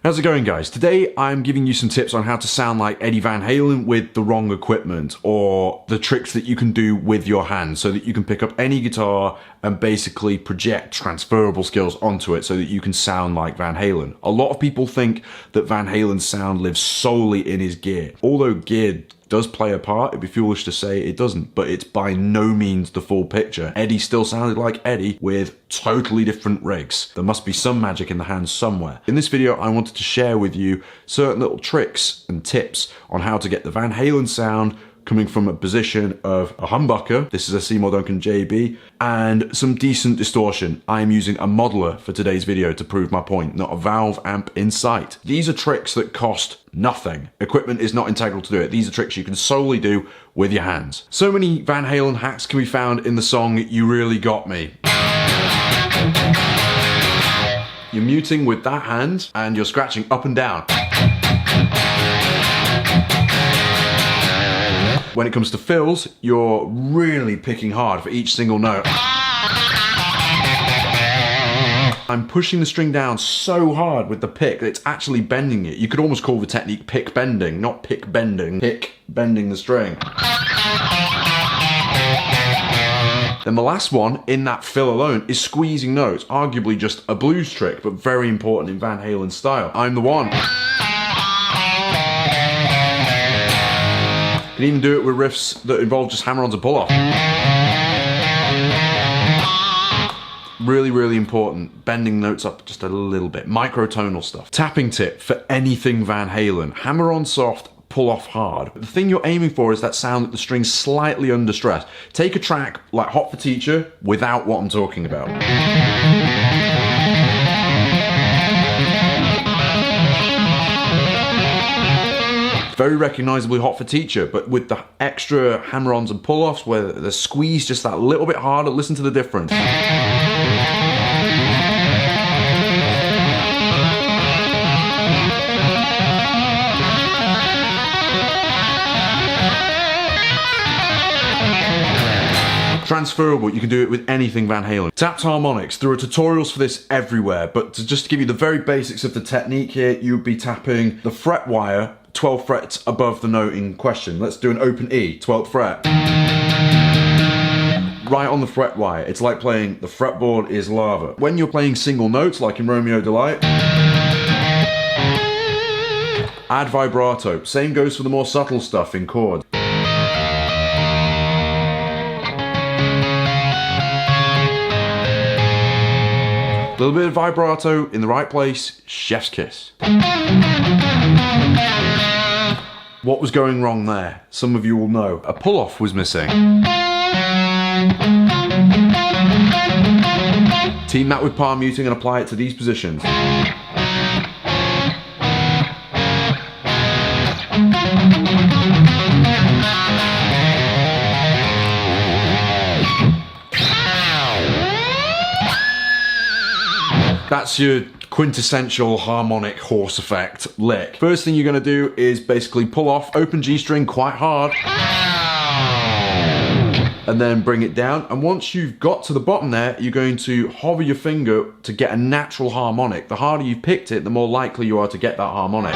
How's it going, guys? Today I'm giving you some tips on how to sound like Eddie Van Halen with the wrong equipment, or the tricks that you can do with your hands so that you can pick up any guitar and basically project transferable skills onto it so that you can sound like Van Halen. A lot of people think that Van Halen's sound lives solely in his gear. Although gear does play a part, it'd be foolish to say it doesn't, but it's by no means the full picture. Eddie still sounded like Eddie with totally different rigs. There must be some magic in the hands somewhere. In this video, I wanted to share with you certain little tricks and tips on how to get the Van Halen sound coming from a position of a humbucker. This is a Seymour Duncan JB, and some decent distortion. I am using a modeler for today's video to prove my point, not a valve amp in sight. These are tricks that cost nothing. Equipment is not integral to do it. These are tricks you can solely do with your hands. So many Van Halen hacks can be found in the song You Really Got Me. You're muting with that hand and you're scratching up and down. When it comes to fills, you're really picking hard for each single note. I'm pushing the string down so hard with the pick that it's actually bending it. You could almost call the technique pick bending, not pick bending. Pick bending the string. Then the last one in that fill alone is squeezing notes, arguably just a blues trick, but very important in Van Halen style. I'm the one. You can even do it with riffs that involve just hammer-ons and pull-off. Really, really important. Bending notes up just a little bit. Microtonal stuff. Tapping tip for anything Van Halen. Hammer on soft, pull off hard. The thing you're aiming for is that sound that the string's slightly under stress. Take a track like Hot for Teacher without what I'm talking about. Very recognisably Hot for Teacher, but with the extra hammer-ons and pull-offs where the squeeze just that little bit harder. Listen to the difference. Transferable, you can do it with anything Van Halen. Tapped harmonics, there are tutorials for this everywhere, but to just give you the very basics of the technique here, you would be tapping the fret wire 12 frets above the note in question. Let's do an open E, 12th fret. Right on the fret wire. It's like playing The Fretboard Is Lava. When you're playing single notes, like in Romeo Delight, add vibrato. Same goes for the more subtle stuff in chords. A little bit of vibrato in the right place, chef's kiss. What was going wrong there? Some of you will know. A pull-off was missing. Team that with palm muting and apply it to these positions. That's your quintessential harmonic horse effect lick. First thing you're going to do is basically pull off, open G string quite hard, and then bring it down. And once you've got to the bottom there, you're going to hover your finger to get a natural harmonic. The harder you've picked it, the more likely you are to get that harmonic.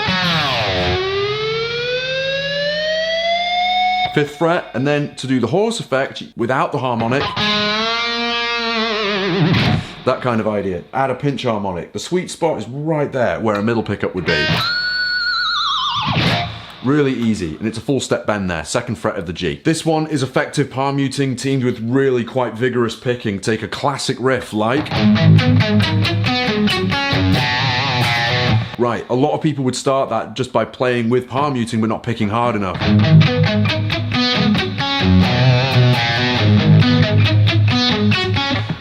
5th fret, and then to do the horse effect without the harmonic, that kind of idea. Add a pinch harmonic. The sweet spot is right there where a middle pickup would be. Really easy, and it's a full step bend there, 2nd fret of the G. This one is effective palm muting teamed with really quite vigorous picking. Take a classic riff like... Right, a lot of people would start that just by playing with palm muting but not picking hard enough.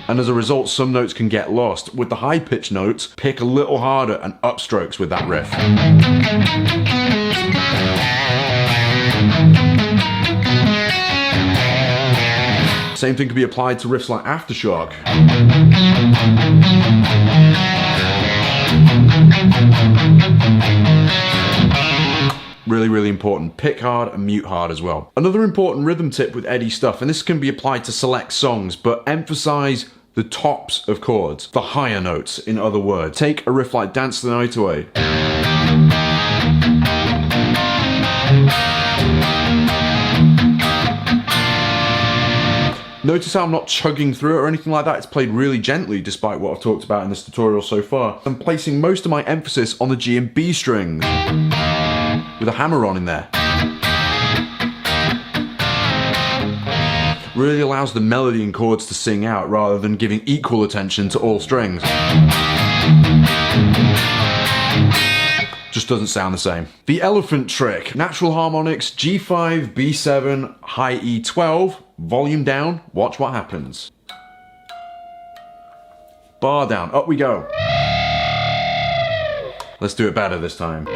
And as a result, some notes can get lost. With the high pitch notes, pick a little harder and upstrokes with that riff. Same thing can be applied to riffs like Aftershock. Really, really important. Pick hard and mute hard as well. Another important rhythm tip with Eddie stuff, and this can be applied to select songs, but emphasize the tops of chords, the higher notes, in other words. Take a riff like Dance the Night Away. Notice how I'm not chugging through it or anything like that. It's played really gently despite what I've talked about in this tutorial so far. I'm placing most of my emphasis on the G and B strings with a hammer on in there. Really allows the melody and chords to sing out rather than giving equal attention to all strings. Just doesn't sound the same. The elephant trick. Natural harmonics, G5, B7, high E12, volume down, watch what happens. Bar down, up we go. Let's do it better this time.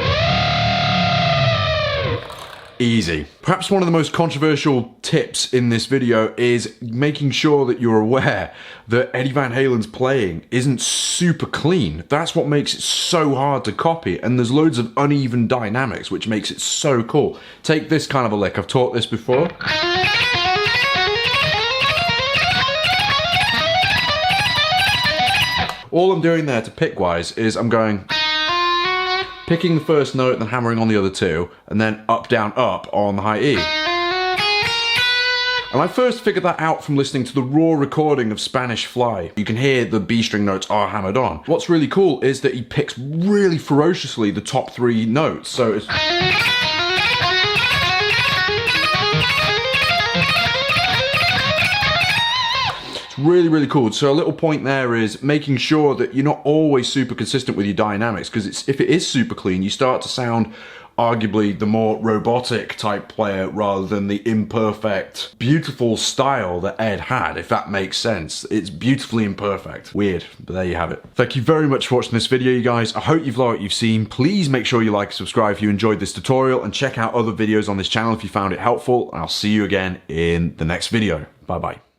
Easy. Perhaps one of the most controversial tips in this video is making sure that you're aware that Eddie Van Halen's playing isn't super clean. That's what makes it so hard to copy, and there's loads of uneven dynamics which makes it so cool. Take this kind of a lick, I've taught this before. All I'm doing there to pick wise is I'm going picking the first note and then hammering on the other two, and then up, down, up on the high E. And I first figured that out from listening to the raw recording of Spanish Fly. You can hear the B string notes are hammered on. What's really cool is that he picks really ferociously the top three notes. So it's... really, really cool. So a little point there is making sure that you're not always super consistent with your dynamics, because if it is super clean, you start to sound arguably the more robotic type player rather than the imperfect, beautiful style that Ed had, if that makes sense. It's beautifully imperfect. Weird, but there you have it. Thank you very much for watching this video, you guys. I hope you've liked what you've seen. Please make sure you like and subscribe if you enjoyed this tutorial, and check out other videos on this channel if you found it helpful, and I'll see you again in the next video. Bye-bye.